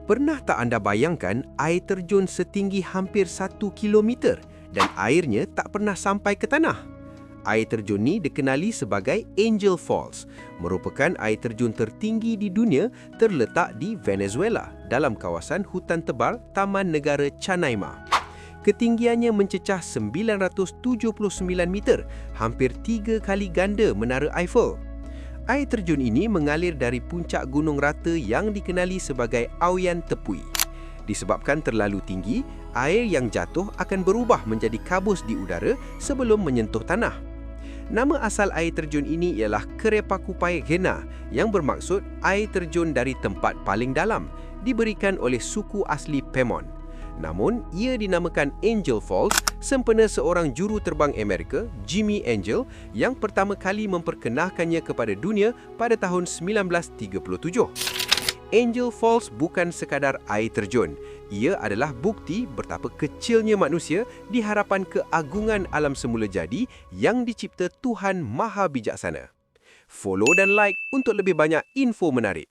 Pernah tak anda bayangkan air terjun setinggi hampir 1 kilometer dan airnya tak pernah sampai ke tanah? Air terjun ni dikenali sebagai Angel Falls, merupakan air terjun tertinggi di dunia terletak di Venezuela dalam kawasan hutan tebal Taman Negara Canaima. Ketinggiannya mencecah 979 meter, hampir 3 kali ganda Menara Eiffel. Air terjun ini mengalir dari puncak gunung rata yang dikenali sebagai Aoyan Tepui. Disebabkan terlalu tinggi, air yang jatuh akan berubah menjadi kabus di udara sebelum menyentuh tanah. Nama asal air terjun ini ialah Kerepakupai Gena, yang bermaksud air terjun dari tempat paling dalam, diberikan oleh suku asli Pemon. Namun, ia dinamakan Angel Falls sempena seorang juru terbang Amerika, Jimmy Angel, yang pertama kali memperkenalkannya kepada dunia pada tahun 1937. Angel Falls bukan sekadar air terjun. Ia adalah bukti betapa kecilnya manusia di hadapan keagungan alam semula jadi yang dicipta Tuhan Maha Bijaksana. Follow dan like untuk lebih banyak info menarik.